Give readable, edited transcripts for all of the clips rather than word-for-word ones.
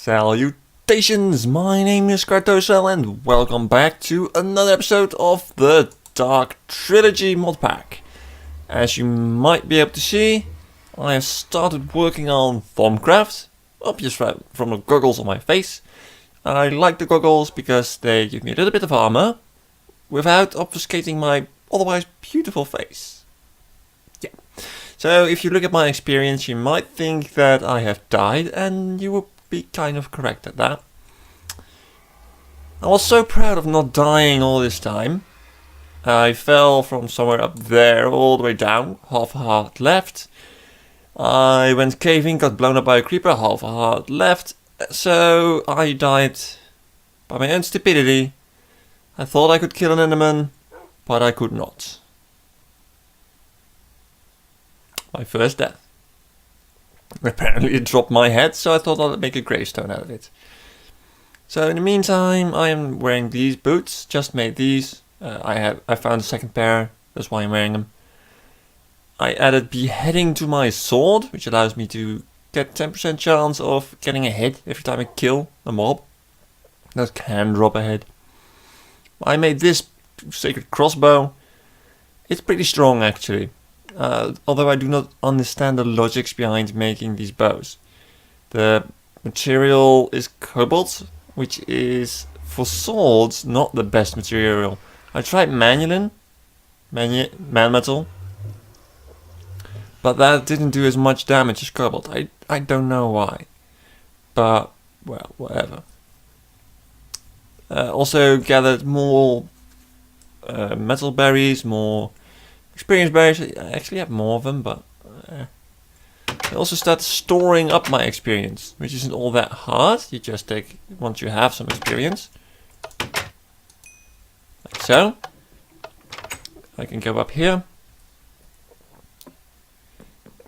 Salutations, my name is Kartosael and welcome back to another episode of the Dark Trilogy mod pack. As you might be able to see, I have started working on Thaumcraft, obvious from the goggles on my face. I like the goggles because they give me a little bit of armor without obfuscating my otherwise beautiful face. Yeah. So if you look at my experience, you might think that I have died, and you will be kind of correct at that. I was so proud of not dying all this time. I fell from somewhere up there all the way down, half a heart left. I went caving, got blown up by a creeper, half a heart left. So I died by my own stupidity. I thought I could kill an enderman, but I could not. My first death. Apparently it dropped my head, so I thought I'd make a gravestone out of it. So in the meantime, I am wearing these boots. Just made these. I found a second pair. That's why I'm wearing them. I added beheading to my sword, which allows me to get 10% chance of getting a hit every time I kill a mob. That can drop a hit. I made this sacred crossbow. It's pretty strong actually. Although I do not understand the logics behind making these bows. The material is cobalt, which is for swords not the best material. I tried man metal, but that didn't do as much damage as cobalt. I don't know why, but well, whatever. Also gathered more metal berries, more experience berries. I actually have more of them, but I also started storing up my experience, which isn't all that hard. You just take, once you have some experience, like so. I can go up here,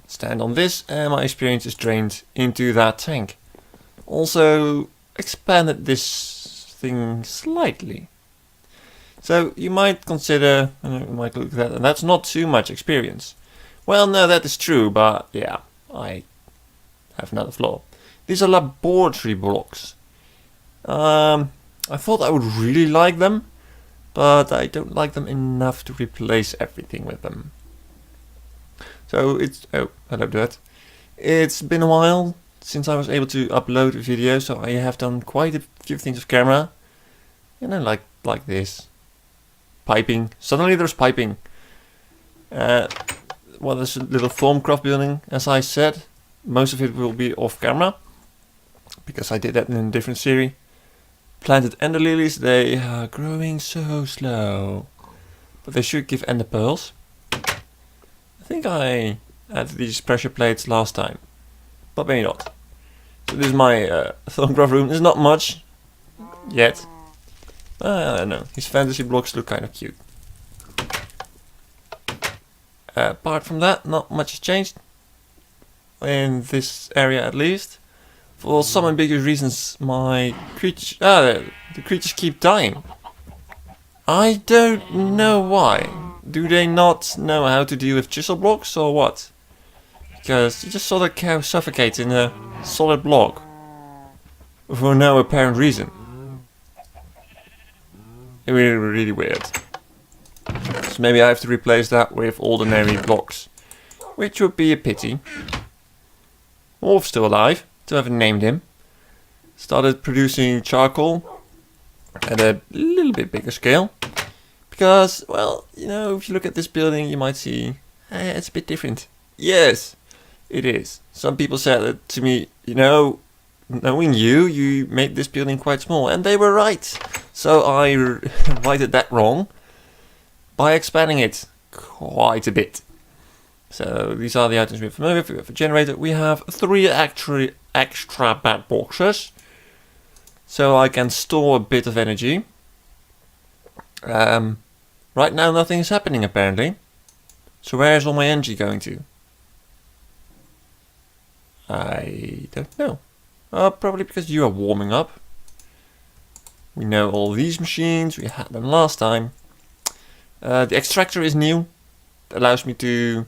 stand on this, and my experience is drained into that tank. Also expanded this thing slightly. So you might consider, you might look at that, and that's not too much experience. Well, no, that is true, but yeah, I have another flaw. These are laboratory blocks. I thought I would really like them, but I don't like them enough to replace everything with them. So it's, oh, hello Dad. It's been a while since I was able to upload a video, so I have done quite a few things with camera. You know, like this. Piping. Suddenly there's piping. Well, there's a little Thaumcraft building, as I said. Most of it will be off camera, because I did that in a different series. Planted ender lilies, they are growing so slow. But they should give ender pearls. I think I added these pressure plates last time, but maybe not. So this is my Thaumcraft room. There's not much yet. I don't know, his fantasy blocks look kind of cute. Apart from that, not much has changed. In this area at least. For some ambiguous reasons, my the creatures keep dying. I don't know why. Do they not know how to deal with chisel blocks or what? Because you just saw the cow suffocate in a solid block. For no apparent reason. Really weird. So maybe I have to replace that with ordinary blocks, which would be a pity. Wolf's still alive, still haven't named him. Started producing charcoal at a little bit bigger scale. Because, well, you know, if you look at this building, you might see, it's a bit different. Yes, it is. Some people said that to me, you know, knowing you made this building quite small, and they were right. So I righted that wrong by expanding it quite a bit. So these are the items we're familiar with. We have a generator. We have 3 actually extra bad boxes, so I can store a bit of energy. Right now nothing is happening apparently. So where is all my energy going to? I don't know. Probably because you are warming up. We know all these machines, we had them last time. The extractor is new. It allows me to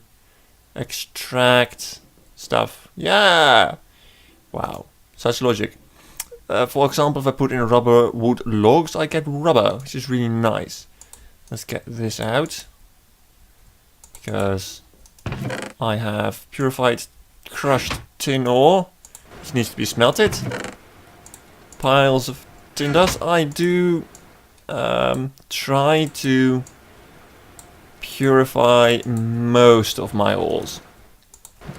extract stuff. Yeah! Wow, such logic. for example, if I put in rubber wood logs, I get rubber, which is really nice. Let's get this out, because I have purified crushed tin ore, which needs to be smelted. Piles of tin dust. I do try to purify most of my ores.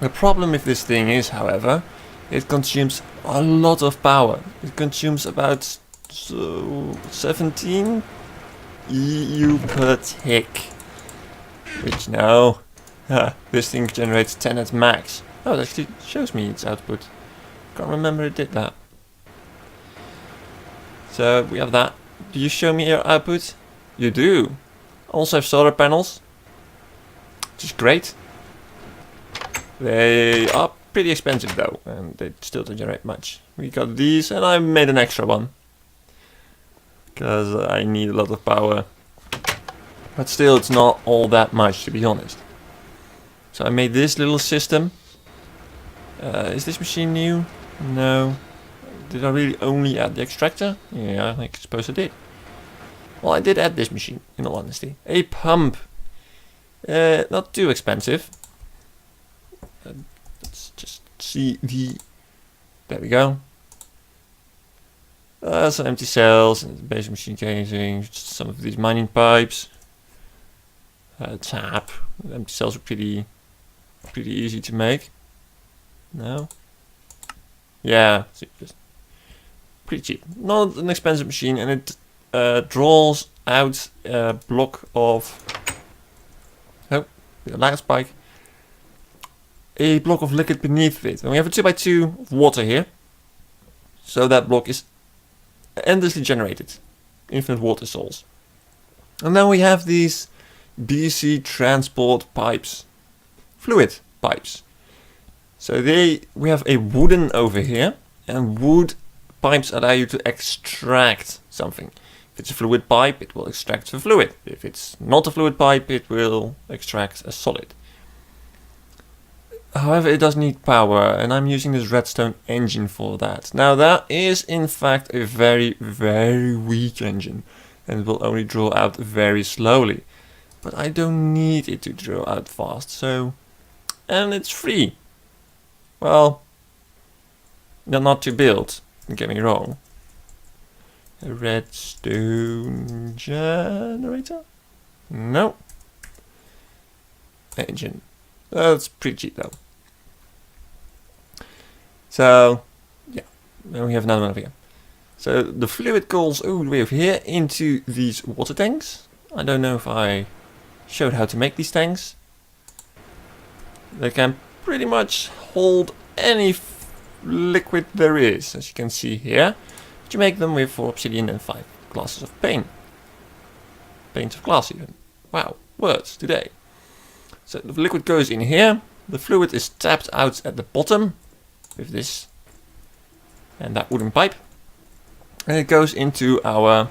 The problem with this thing is, however, it consumes a lot of power. It consumes about 17 EU per tick. Which now, this thing generates 10 at max. Oh, it actually shows me its output. Can't remember it did that. So we have that. Do you show me your output? You do. Also have solar panels, which is great. They are pretty expensive though, and they still don't generate much. We got these, and I made an extra one, because I need a lot of power. But still, it's not all that much, to be honest. So I made this little system. Is this machine new? No. Did I really only add the extractor? Yeah, I suppose I did. Well, I did add this machine, in all honesty. A pump. Not too expensive. Let's just see the... There we go. Some empty cells, and basic machine casing, some of these mining pipes. Tap. The empty cells are pretty easy to make. No? Yeah, just pretty cheap. Not an expensive machine, and it draws out a block of... Oh, the lag spike. A block of liquid beneath it. And we have a 2x2 of water here. So that block is endlessly generated. Infinite water souls. And then we have these BC transport pipes. Fluid pipes. So we have a wooden over here. And wood pipes allow you to extract something. If it's a fluid pipe, it will extract the fluid. If it's not a fluid pipe, it will extract a solid. However, it does need power, and I'm using this redstone engine for that. Now that is in fact a very, very weak engine, and it will only draw out very slowly. But I don't need it to draw out fast, so... And it's free. Well, not to build, don't get me wrong. A redstone generator? No. Engine. That's pretty cheap though. So, yeah. Then we have another one over here. So the fluid goes all the way over here into these water tanks. I don't know if I showed how to make these tanks. They can pretty much hold any liquid there is, as you can see here. But you make them with 4 obsidian and 5 glasses of paint. Paint of glass even. Wow, words today. So the liquid goes in here. The fluid is tapped out at the bottom with this and that wooden pipe. And it goes into our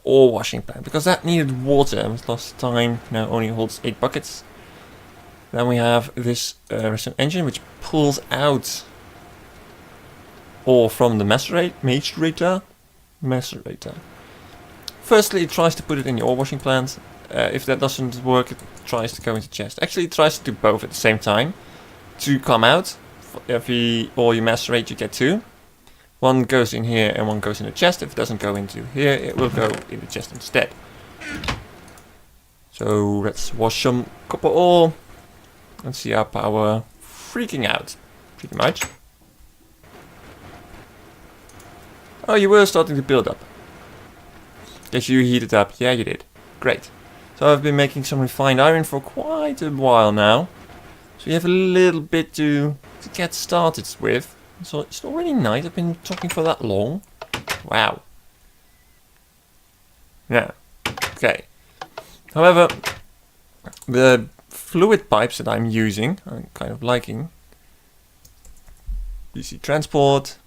ore washing plant, because that needed water. Last time now only holds 8 buckets. Then we have this redstone engine, which pulls out ore from the macerator. Firstly, it tries to put it in the ore washing plant. If that doesn't work, it tries to go into chest. Actually, it tries to do both at the same time to come out. For every ore you macerate, you get 2. One goes in here and one goes in the chest. If it doesn't go into here, it will go in the chest instead. So let's wash some copper ore and see our power freaking out, pretty much. Oh, you were starting to build up. Guess you heated up. Yeah, you did. Great. So I've been making some refined iron for quite a while now. So we have a little bit to get started with. So it's already night. I've been talking for that long. Wow. Yeah. Okay. However, the fluid pipes that I'm using, I'm kind of liking. DC transport,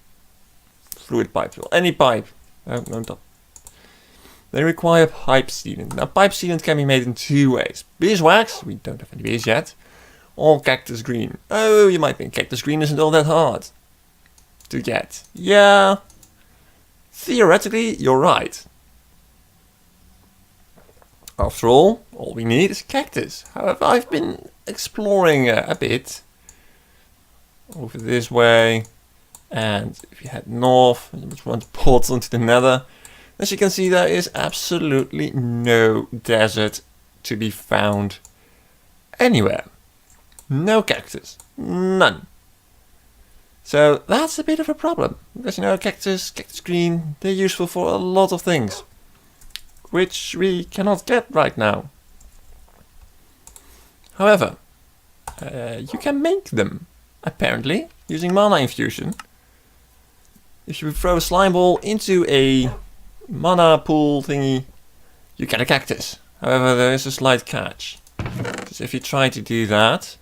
fluid pipes. Well, any pipe. No top. They require pipe sealant. Now, pipe sealant can be made in 2 ways. Beeswax, we don't have any bees yet, or cactus green. Oh, you might think cactus green isn't all that hard to get. Yeah, theoretically, you're right. After all we need is cactus. However, I've been exploring a bit over this way, and if you head north, which one ports into the nether, as you can see, there is absolutely no desert to be found anywhere. No cactus, none. So that's a bit of a problem, because you know, cactus green, they're useful for a lot of things, which we cannot get right now. However, you can make them, apparently, using mana infusion. If you throw a slime ball into a mana pool thingy, you get a cactus. However, there is a slight catch, because if you try to do that,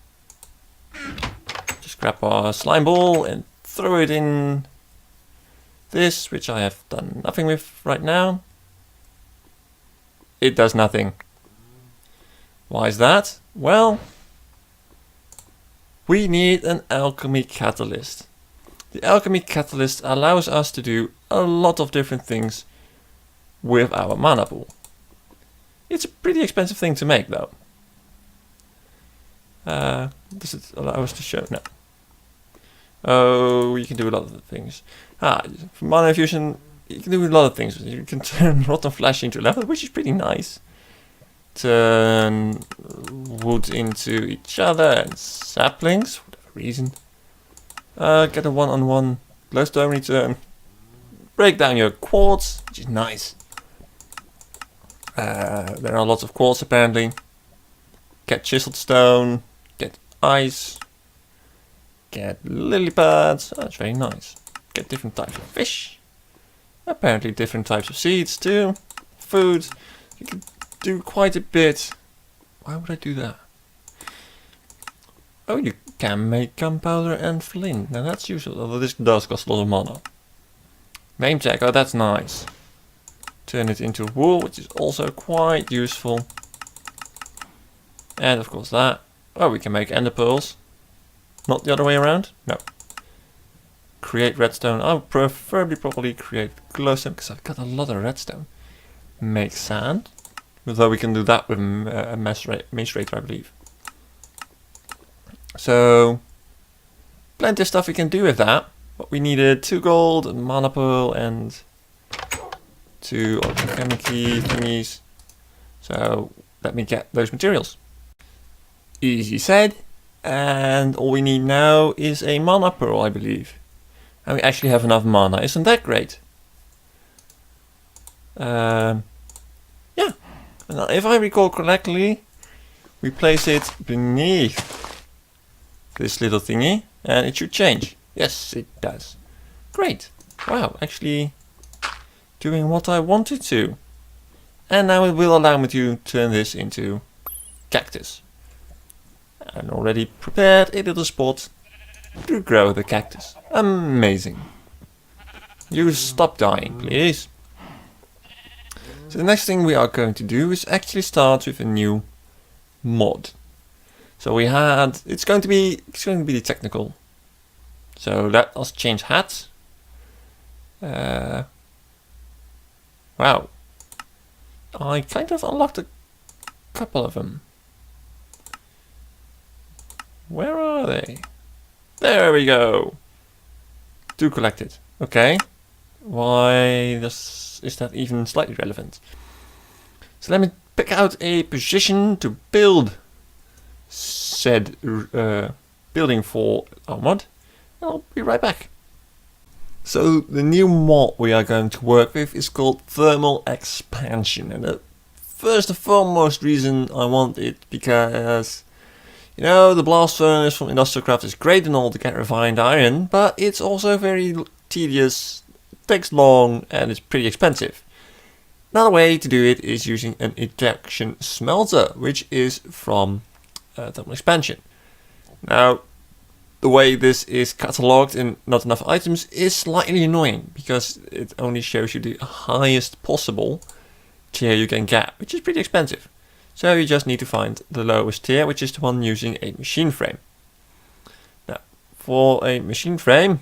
just grab a slime ball and throw it in this, which I have done nothing with right now. It does nothing. Why is that? Well, we need an alchemy catalyst. The alchemy catalyst allows us to do a lot of different things with our mana pool. It's a pretty expensive thing to make though. Does it allow us to show? No. Oh, you can do a lot of things. For mana infusion, you can do a lot of things. You can turn rotten flesh into leather, which is pretty nice. Turn wood into each other and saplings, for whatever reason. Get a one-on-one glowstone return. Break down your quartz, which is nice. There are lots of quartz apparently. Get chiseled stone. Get ice. Get lily pads. That's very nice. Get different types of fish. Apparently different types of seeds too. Food. You can do quite a bit. Why would I do that? Oh, you can make gunpowder and flint. Now that's useful, although this does cost a lot of mana. Name tag, oh that's nice. Turn it into wool, which is also quite useful. And of course that. Oh, we can make ender pearls. Not the other way around? No. Create redstone. I would preferably probably create glowstone, because I've got a lot of redstone. Make sand. Although we can do that with a mace rate, I believe. So, plenty of stuff we can do with that. But we needed 2 gold, a mana pearl, and 2 alchemy thingies. So, let me get those materials. Easy said. And all we need now is a mana pearl, I believe. And we actually have enough mana. Isn't that great? Yeah. And if I recall correctly, we place it beneath this little thingy, and it should change. Yes, it does. Great. Wow, actually doing what I wanted to. And now it will allow me to turn this into cactus. And already prepared a little spot to grow the cactus. Amazing. You stop dying, please. So the next thing we are going to do is actually start with a new mod. So we had, it's going to be the technical. So let us change hats. Wow. I kind of unlocked a couple of them. Where are they? There we go. 2 collected. Okay. Why is that even slightly relevant? So let me pick out a position to build said building for our mod. I'll be right back. So the new mod we are going to work with is called thermal expansion, and the first and foremost reason I want it because, you know, the blast furnace from Industrial Craft is great and all to get refined iron, but it's also very tedious, takes long, and it's pretty expensive. Another way to do it is using an injection smelter, which is from thermal expansion. Now, the way this is catalogued in not enough items is slightly annoying, because it only shows you the highest possible tier you can get, which is pretty expensive. So you just need to find the lowest tier, which is the one using a machine frame. Now, for a machine frame,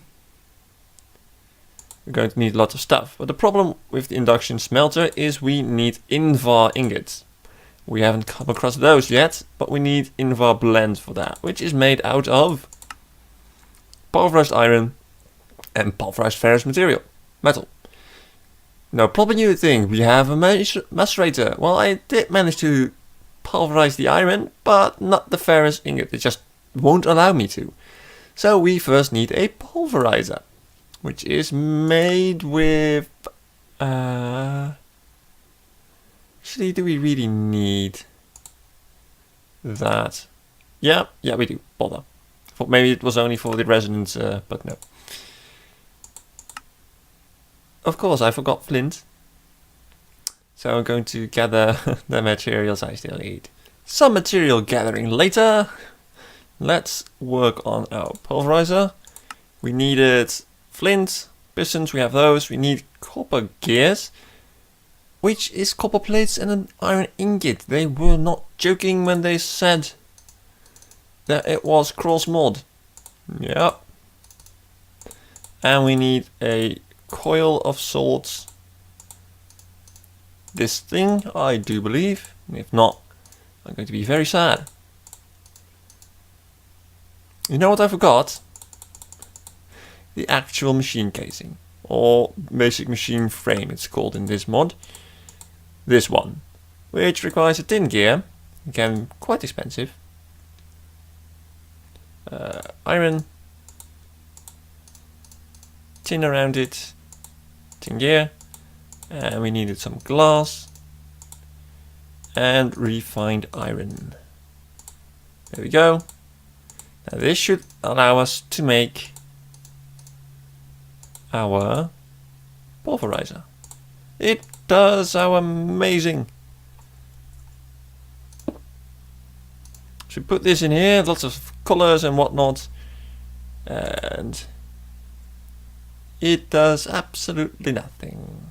we're going to need lots of stuff. But the problem with the induction smelter is we need Invar ingots. We haven't come across those yet, but we need Invar blend for that, which is made out of pulverized iron and pulverized ferrous metal. No problem, you think. We have a macerator. Well, I did manage to pulverize the iron, but not the ferrous ingot. It just won't allow me to. So we first need a pulverizer, which is made with... Actually, do we really need that? Yeah, we do. Bother. Thought maybe it was only for the resonance, but no. Of course, I forgot flint. So I'm going to gather the materials I still need. Some material gathering later. Let's work on our pulverizer. We needed flint, pistons, we have those. We need copper gears, which is copper plates and an iron ingot. They were not joking when they said that it was cross mod. Yep. And we need a coil of sorts. This thing, I do believe. If not, I'm going to be very sad. You know what I forgot? The actual machine casing, or basic machine frame it's called in this mod. This one, which requires a tin gear, again quite expensive. Iron, tin around it, tin gear, and we needed some glass and refined iron. There we go. Now this should allow us to make our pulverizer. It does. How amazing. So we put this in here, lots of colors and whatnot, and it does absolutely nothing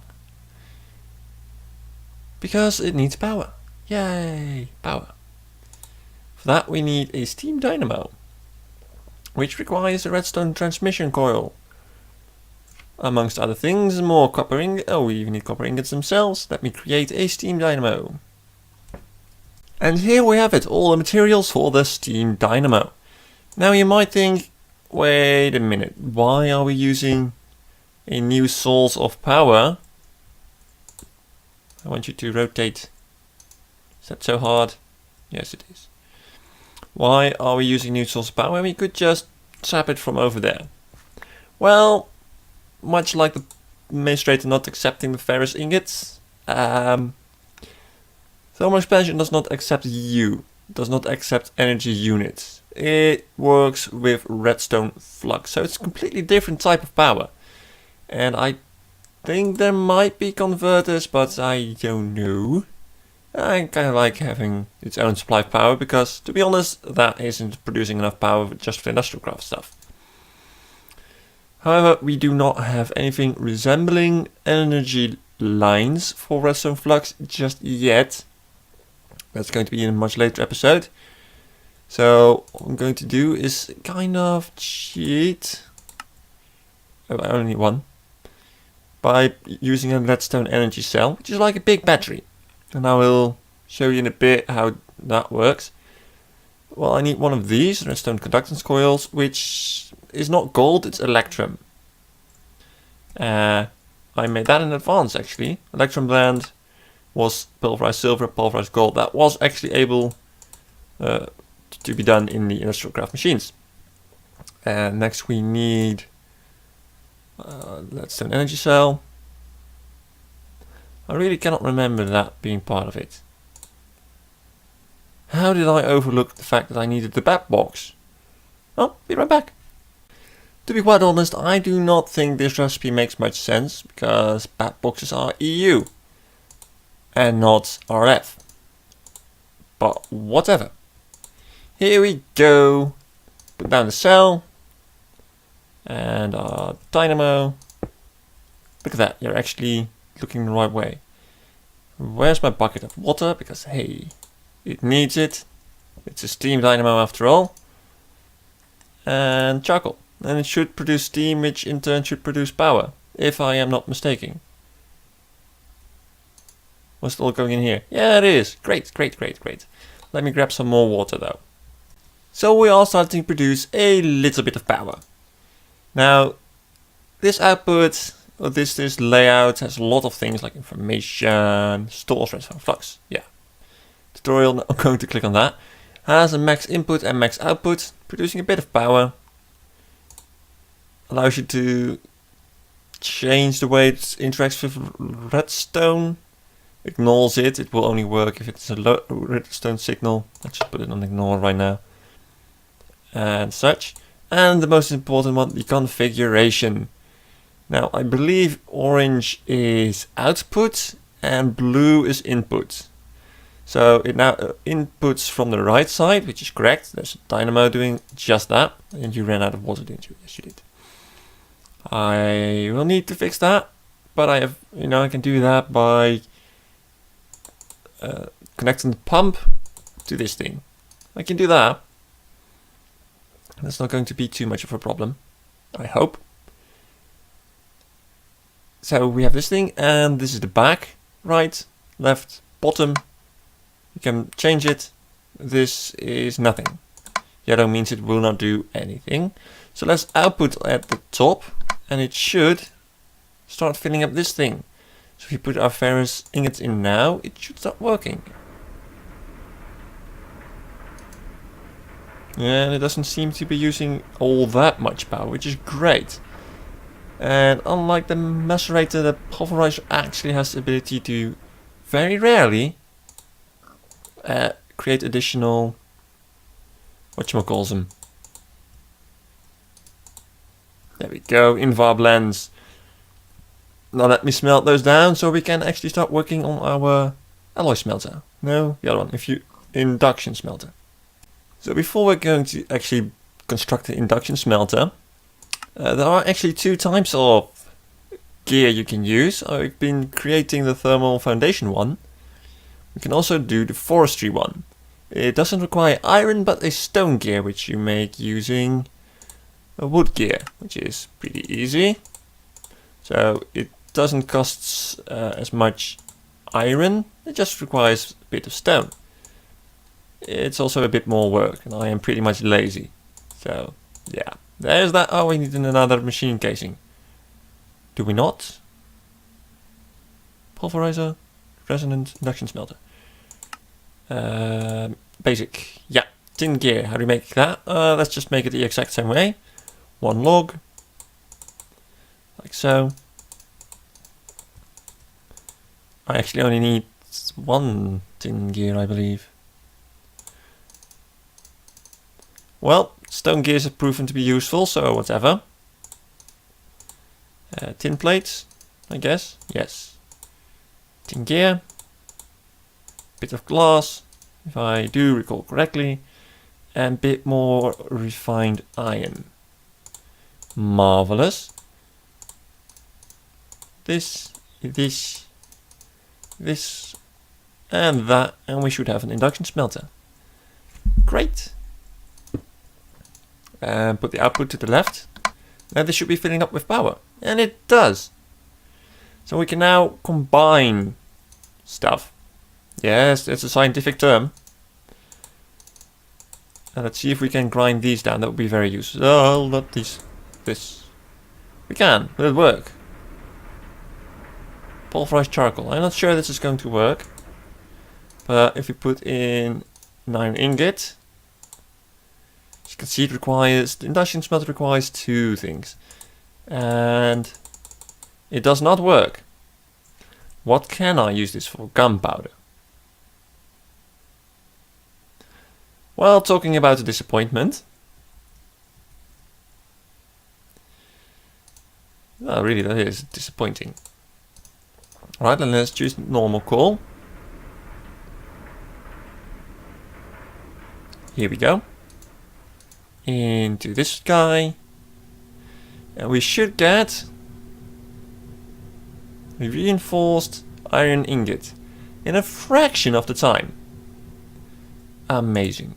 because it needs power. Yay, power. For that we need a steam dynamo, which requires a redstone transmission coil. Amongst other things, more copper ingots. Oh, we even need copper ingots themselves. Let me create a steam dynamo. And here we have it, all the materials for the steam dynamo. Now you might think, wait a minute, why are we using a new source of power? I want you to rotate. Is that so hard? Yes, it is. Why are we using new source of power? We could just tap it from over there. Well, much like the macerator not accepting the ferrous ingots, thermal expansion does not accept does not accept energy units. It works with redstone flux, so it's a completely different type of power. And I think there might be converters, but I don't know. I kind of like having its own supply of power, because to be honest, that isn't producing enough power just for industrial craft stuff. However, we do not have anything resembling energy lines for redstone flux just yet. That's going to be in a much later episode. So what I'm going to do is kind of cheat. Oh, I only need one. By using a redstone energy cell, which is like a big battery. And I will show you in a bit how that works. Well, I need one of these redstone conductance coils, which is not gold, it's electrum. I made that in advance actually. Electrum blend was pulverized silver, pulverized gold. That was actually able to be done in the industrial craft machines. And next we need redstone energy cell. I really cannot remember that being part of it. How did I overlook the fact that I needed the bat box? Oh, be right back. To be quite honest, I do not think this recipe makes much sense, because bat boxes are EU and not RF. But whatever. Here we go. Put down the cell and our dynamo. Look at that, you're actually looking the right way. Where's my bucket of water? Because hey, it needs it. It's a steam dynamo after all. And charcoal. And it should produce steam, which in turn should produce power. if I am not mistaken. What's still going in here? Yeah, it is. Great, great, great, great. Let me grab some more water though. So we are starting to produce a little bit of power. Now, this output, or this layout has a lot of things like information, stores, transfer, flux. Yeah. Tutorial, no, I'm going to click on that. Has a max input and max output, producing a bit of power. Allows you to change the way it interacts with redstone. Ignores it, it will only work if it's a low redstone signal. Let's just put it on ignore right now. And such. And the most important one, the configuration. Now I believe orange is output and blue is input. So it now inputs from the right side, which is correct. There's a dynamo doing just that. And you ran out of water, didn't you? Yes, you did. I will need to fix that, but I have, I can do that by connecting the pump to this thing. I can do that. That's not going to be too much of a problem, I hope. So we have this thing, and this is the back, right, left, bottom. You can change it. This is nothing. Yellow means it will not do anything. So let's output at the top, and it should start filling up this thing. So if you put our ferrous ingots in now, it should start working. And it doesn't seem to be using all that much power, which is great. And unlike the macerator, the pulverizer actually has the ability to very rarely create additional, whatchamacalls. There we go, invar blends. Now let me smelt those down so we can actually start working on our alloy smelter. No, the other one, induction smelter. So before we're going to actually construct the induction smelter, there are actually two types of gear you can use. I've been creating the thermal foundation one. We can also do the forestry one. It doesn't require iron, but a stone gear, which you make using a wood gear, which is pretty easy. So it doesn't cost as much iron, it just requires a bit of stone. It's also a bit more work, and I am pretty much lazy. So, yeah. There's that. Oh, we need another machine casing. Do we not? Pulverizer, resonant, induction smelter. Basic. Yeah. Tin gear. How do we make that? Let's just make it the exact same way. One log. Like so. I actually only need one tin gear, I believe. Well, stone gears have proven to be useful, so whatever. Tin plates, I guess. Yes. Tin gear. Bit of glass, if I do recall correctly. And bit more refined iron. Marvelous. This, and that, and we should have an induction smelter. Great. And put the output to the left. Now this should be filling up with power. And it does. So we can now combine stuff. Yes, it's a scientific term. And let's see if we can grind these down. That would be very useful. Oh, not these. This. We can. Will it work? Pulverized charcoal. I'm not sure this is going to work. But if we put in an iron ingot, as you can see, the induction smelter requires two things. And it does not work. What can I use this for? Gunpowder. Well, talking about a disappointment. Well, really, that is disappointing. Alright, then let's choose normal coal. Here we go. Into this guy. And we should get a reinforced iron ingot in a fraction of the time. Amazing.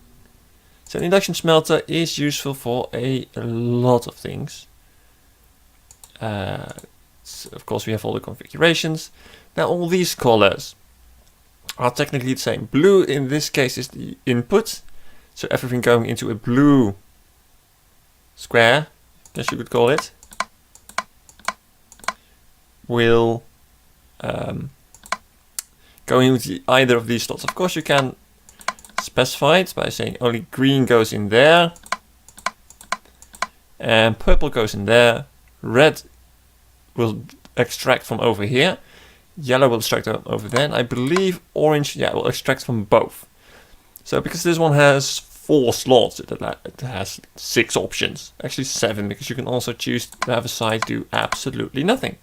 So an induction smelter is useful for a lot of things. of course we have all the configurations. Now all these colors are technically the same. Blue in this case is the input, so everything going into a blue square, I guess you could call it, will go into either of these slots. Of course you can specify it by saying only green goes in there, and purple goes in there, red will extract from over here, yellow will extract over there, and I believe orange, yeah, will extract from both. So because this one has 4 slots, it has 6 options, actually 7, because you can also choose to have a side do absolutely nothing,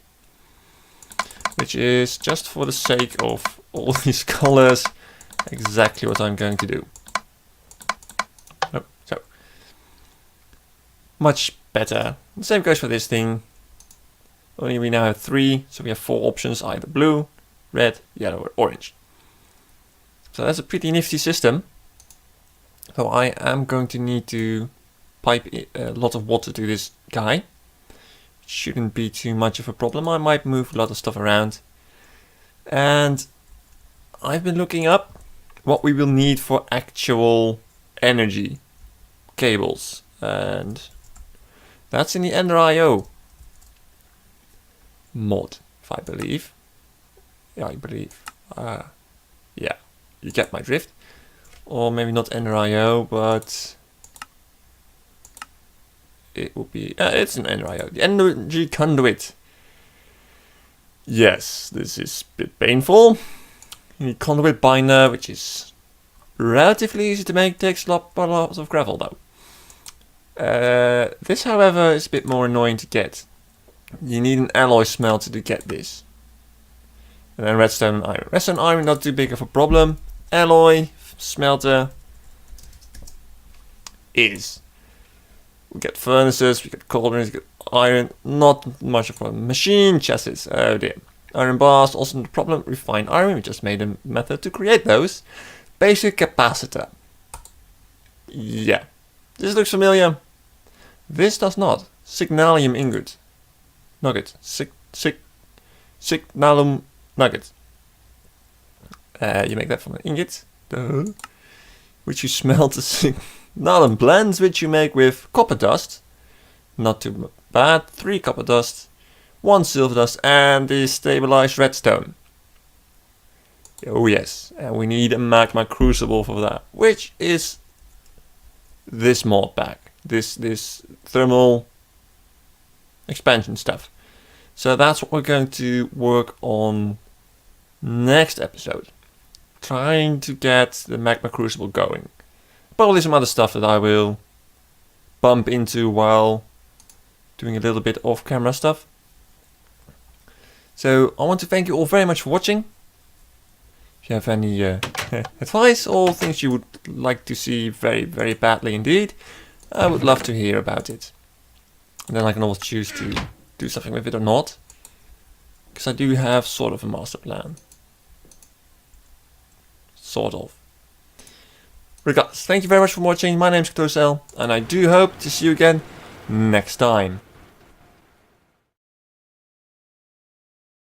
which is, just for the sake of all these colors, exactly what I'm going to do. Oh, so much better. The same goes for this thing. Only we now have 3, so we have 4 options, either blue, red, yellow or orange. So that's a pretty nifty system. So I am going to need to pipe a lot of water to this guy. It shouldn't be too much of a problem. I might move a lot of stuff around. And I've been looking up what we will need for actual energy cables. And that's in the Ender.io mod, if I believe. Yeah, I believe. Yeah, you get my drift. Or maybe not Ender.io, but it will be. It's an Ender.io. The energy conduit. Yes, this is a bit painful. You need conduit binder, which is relatively easy to make. Takes a lot of gravel though. This, however, is a bit more annoying to get. You need an alloy smelter to get this. And then redstone and iron. Redstone and iron, not too big of a problem. Alloy smelter is. We get furnaces, we get cauldrons, we get iron, not much of a problem. Machine chassis, oh dear. Iron bars, also the problem. Refined iron, we just made a method to create those. Basic capacitor. Yeah. This looks familiar. This does not. Signalium ingot. Nugget. Signalum nugget. You make that from an ingot. Which you smelt the signalum blends, which you make with copper dust. Not too bad. 3 copper dust, 1 silver dust, and the stabilized redstone. Oh yes, and we need a magma crucible for that, which is this mod pack. This thermal expansion stuff. So that's what we're going to work on next episode. Trying to get the magma crucible going. Probably some other stuff that I will bump into while doing a little bit off camera stuff. So I want to thank you all very much for watching. If you have any advice or things you would like to see very, very badly indeed, I would love to hear about it. And then I can always choose to do something with it or not. Because I do have sort of a master plan. Sort of. Regardless, thank you very much for watching. My name's Kartosael, and I do hope to see you again next time.